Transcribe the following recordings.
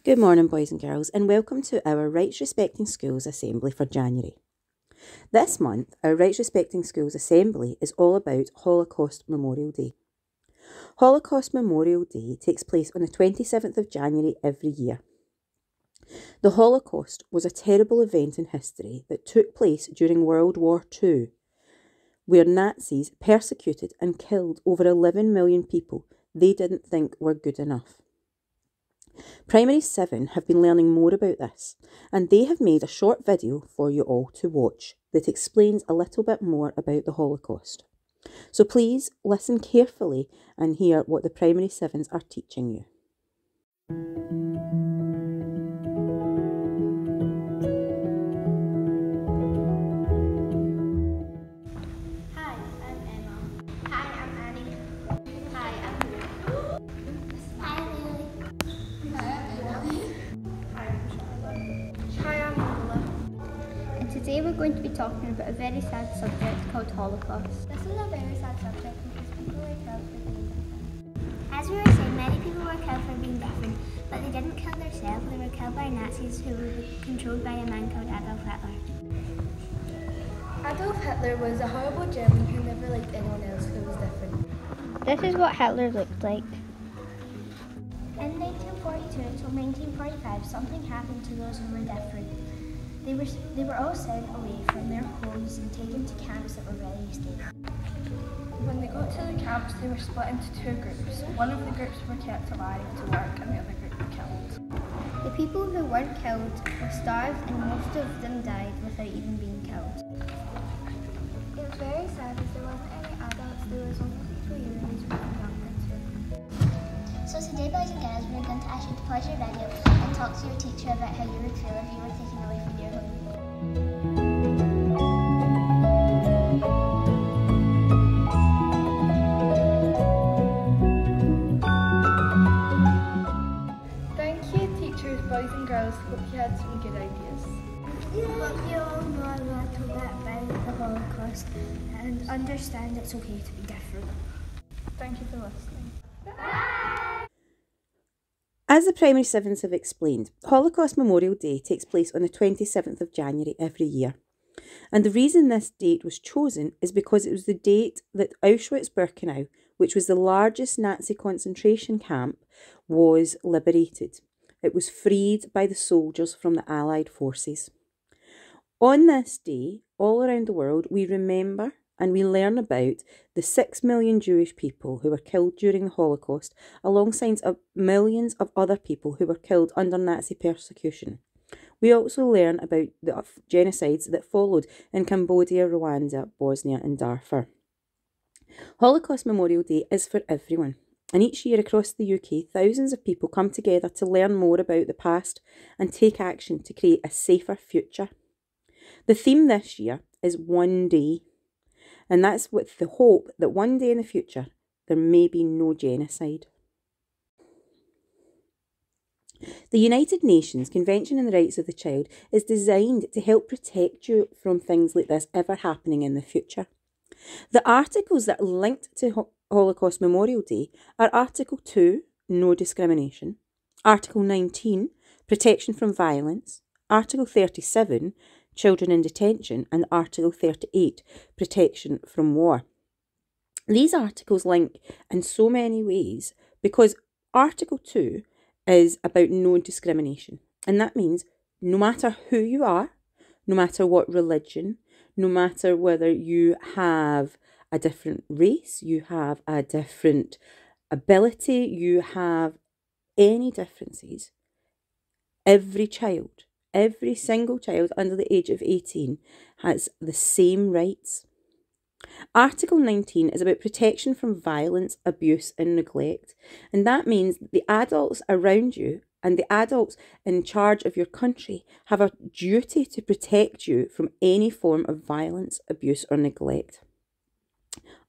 Good morning, boys and girls, and welcome to our Rights Respecting Schools Assembly for January. This month, our Rights Respecting Schools Assembly is all about Holocaust Memorial Day. Holocaust Memorial Day takes place on the 27th of January every year. The Holocaust was a terrible event in history that took place during World War II, where Nazis persecuted and killed over 11 million people they didn't think were good enough. Primary 7 have been learning more about this, and they have made a short video for you all to watch that explains a little bit more about the Holocaust. So please listen carefully and hear what the Primary 7s are teaching you. Hi, I'm Emma. Hi, I'm Annie. Hi, I'm Lou. Hi, Lily. Hi, I'm Emily. Hi, I'm Charlotte. Hi, I'm Lola. And today we're going to be talking about a very sad subject called Holocaust. This is a very sad subject because people were killed for being different. As we were saying, many people were killed for being different, but they didn't kill themselves. They were killed by Nazis who were controlled by a man called Adolf Hitler. Adolf Hitler was a horrible German who never liked anyone else who was different. This is what Hitler looked like. In 1942 until 1945, something happened to those who were different. They were all sent away from their homes and taken to camps that were ready to stay. When they got to the camps, they were split into two groups. One of the groups were kept alive to work and the other group were killed. The people who weren't killed were starved and most of them died without even being killed. It was very sad as there wasn't any adults, there was only people your age who could help them too. So today, boys and girls, we're going to ask you to pause your video and talk to your teacher about how you would feel if you were taken away from your home. Thank you, teachers, boys and girls. Hope you had some good ideas. Hope you all know a little bit about the Holocaust and understand it's okay to be different. Thank you for listening. As the Primary 7s have explained, Holocaust Memorial Day takes place on the 27th of January every year. And the reason this date was chosen is because it was the date that Auschwitz-Birkenau, which was the largest Nazi concentration camp, was liberated. It was freed by the soldiers from the Allied forces. On this day, all around the world, we remember and we learn about the 6 million Jewish people who were killed during the Holocaust, alongside millions of other people who were killed under Nazi persecution. We also learn about the genocides that followed in Cambodia, Rwanda, Bosnia and Darfur. Holocaust Memorial Day is for everyone, and each year across the UK, thousands of people come together to learn more about the past and take action to create a safer future. The theme this year is One Day, and that's with the hope that one day in the future there may be no genocide. The United Nations Convention on the Rights of the Child is designed to help protect you from things like this ever happening in the future. The articles that are linked to Holocaust Memorial Day are Article 2, No Discrimination, Article 19, Protection from Violence, Article 37, Children in Detention, and Article 38, Protection from War. These articles link in so many ways because Article 2 is about no discrimination, and that means no matter who you are, no matter what religion, no matter whether you have a different race, you have a different ability, you have any differences, every single child under the age of 18 has the same rights. Article 19 is about protection from violence, abuse and neglect, and that means that the adults around you and the adults in charge of your country have a duty to protect you from any form of violence, abuse or neglect.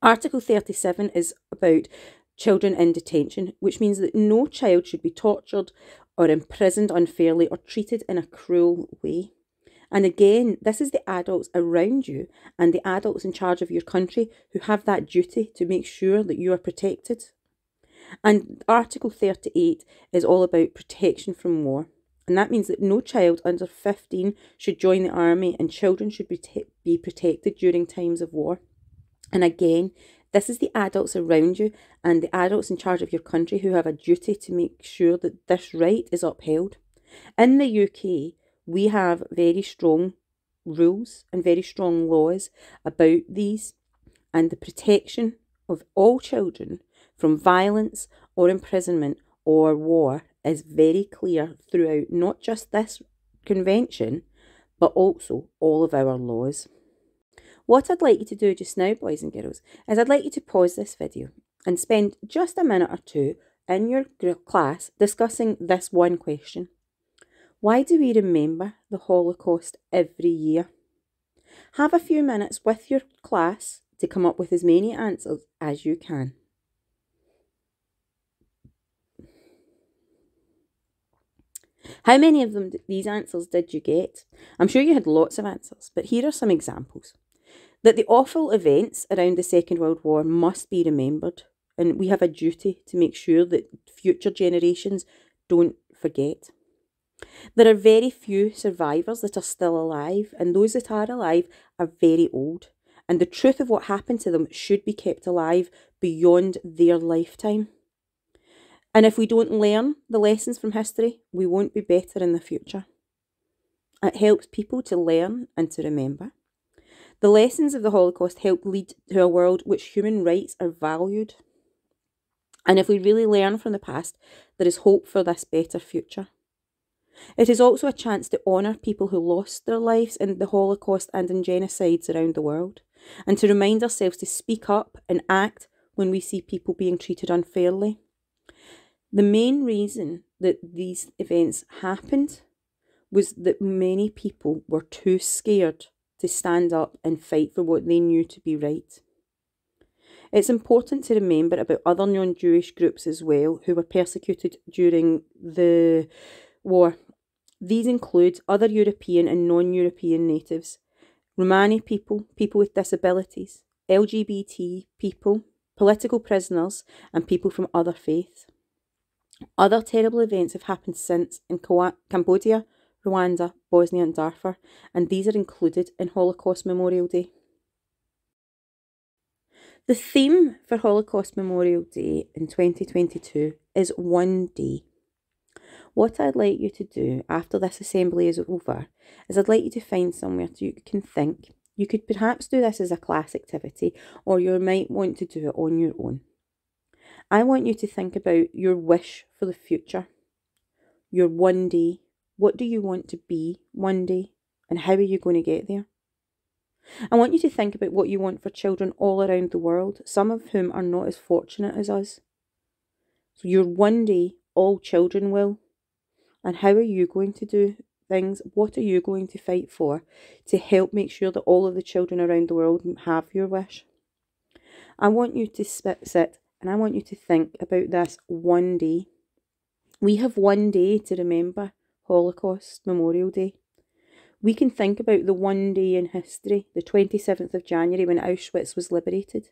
Article 37 is about children in detention, which means that no child should be tortured or imprisoned unfairly or treated in a cruel way. And again, this is the adults around you and the adults in charge of your country who have that duty to make sure that you are protected. And Article 38 is all about protection from war. And that means that no child under 15 should join the army, and children should be protected during times of war. And again, this is the adults around you and the adults in charge of your country who have a duty to make sure that this right is upheld. In the UK, we have very strong rules and very strong laws about these and the protection of all children from violence or imprisonment or war is very clear throughout not just this convention, but also all of our laws. What I'd like you to do just now, boys and girls, is I'd like you to pause this video and spend just a minute or two in your class discussing this one question. Why do we remember the Holocaust every year? Have a few minutes with your class to come up with as many answers as you can. How many of these answers did you get? I'm sure you had lots of answers, but here are some examples. That the awful events around the Second World War must be remembered, and we have a duty to make sure that future generations don't forget. There are very few survivors that are still alive, and those that are alive are very old, and the truth of what happened to them should be kept alive beyond their lifetime. And if we don't learn the lessons from history, we won't be better in the future. It helps people to learn and to remember. The lessons of the Holocaust help lead to a world which human rights are valued. And if we really learn from the past, there is hope for this better future. It is also a chance to honour people who lost their lives in the Holocaust and in genocides around the world, and to remind ourselves to speak up and act when we see people being treated unfairly. The main reason that these events happened was that many people were too scared to stand up and fight for what they knew to be right. It's important to remember about other non-Jewish groups as well who were persecuted during the war. These include other European and non-European natives, Romani people, people with disabilities, LGBT people, political prisoners, and people from other faiths. Other terrible events have happened since in Cambodia, Rwanda, Bosnia and Darfur, and these are included in Holocaust Memorial Day. The theme for Holocaust Memorial Day in 2022 is One Day. What I'd like you to do after this assembly is over is I'd like you to find somewhere you can think. You could perhaps do this as a class activity, or you might want to do it on your own. I want you to think about your wish for the future, your one day. What do you want to be one day, and how are you going to get there? I want you to think about what you want for children all around the world, some of whom are not as fortunate as us. So your one day, all children will. And how are you going to do things? What are you going to fight for to help make sure that all of the children around the world have your wish? I want you to sit and I want you to think about this one day. We have one day to remember Holocaust Memorial Day. We can think about the one day in history, the 27th of January when Auschwitz was liberated.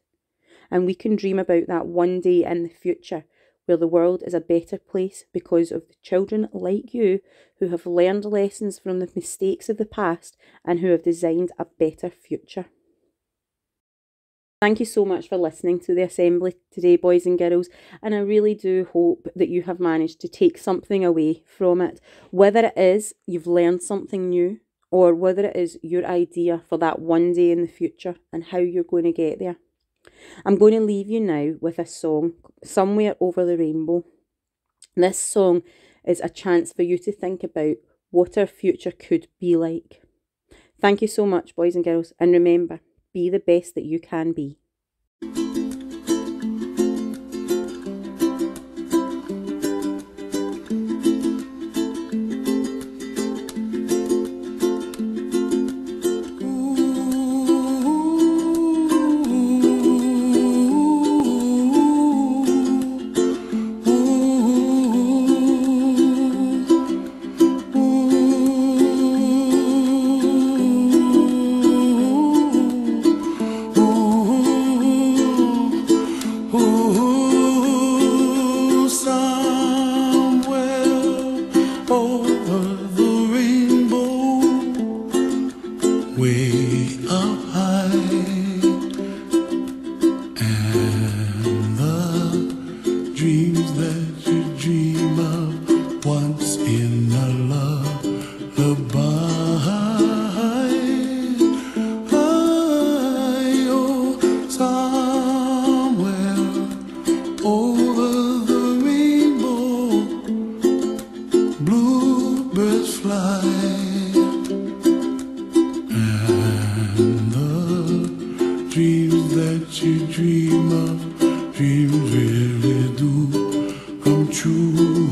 And we can dream about that one day in the future where the world is a better place because of the children like you who have learned lessons from the mistakes of the past and who have designed a better future. Thank you so much for listening to the assembly today, boys and girls, and I really do hope that you have managed to take something away from it, whether it is you've learned something new or whether it is your idea for that one day in the future and how you're going to get there. I'm going to leave you now with a song, Somewhere Over the Rainbow. This song is a chance for you to think about what our future could be like. Thank you so much, boys and girls, and remember, be the best that you can be. the rainbow, way up high, and the dreams that you dream of once in a lullaby. Oh, somewhere over the rainbow, bluebirds fly, and the dreams that you dream of, dreams really do come true.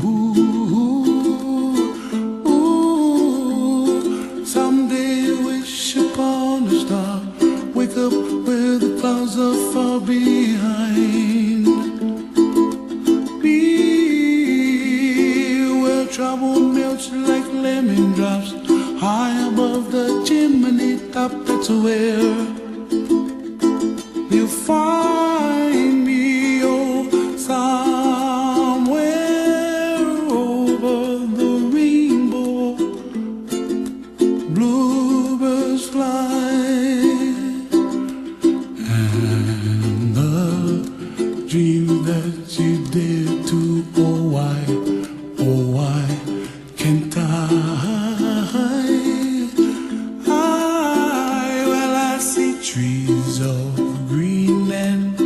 Ooh, someday wish upon a star, wake up where the clouds are far behind. Be where trouble melts like lemon drops, high above the chimney top. That's where you find me. Oh, somewhere over the rainbow, bluebirds fly, and the dream that you dare to, oh why can't I? Well, I see trees of green and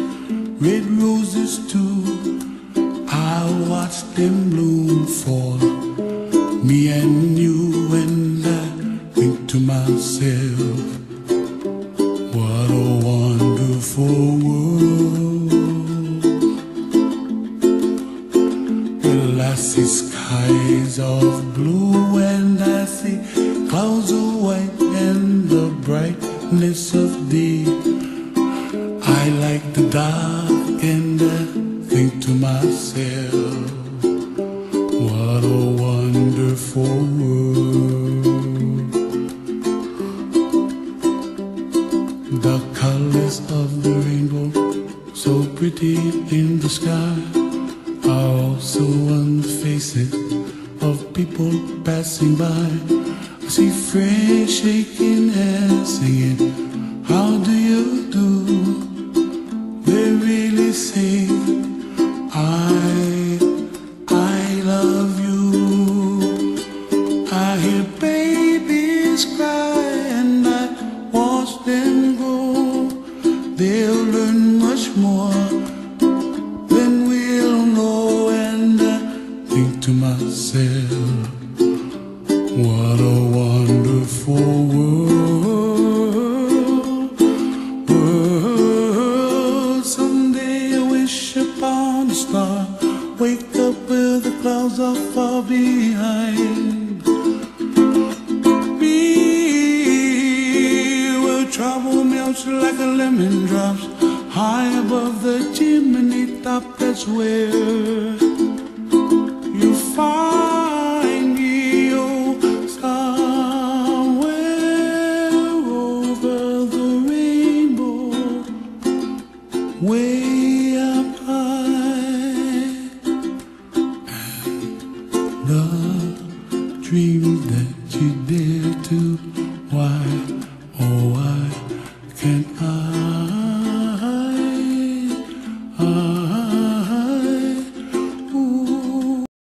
red roses too. I'll watch them bloom for me and you, and I think to myself, what a wonderful world. Well, I see skies of blue and I see clouds of white and the brightness of day. I like the dark and I think to myself, what a wonderful world. The colors of the rainbow, so pretty in the sky, are also on the faces of people passing by. I see friends shaking hands, singing, how do you do? They really say, I love you. I hear babies cry and I watch them grow. They'll learn much more than we'll know, and I think to myself, what a wonderful world. Someday I wish upon a star, wake up where the clouds are far behind. Be where trouble melts like a lemon drops, high above the chimney top. That's where you find me. Oh, somewhere over the rainbow, way up high, and the dreams that you dare to, why, oh why can't I?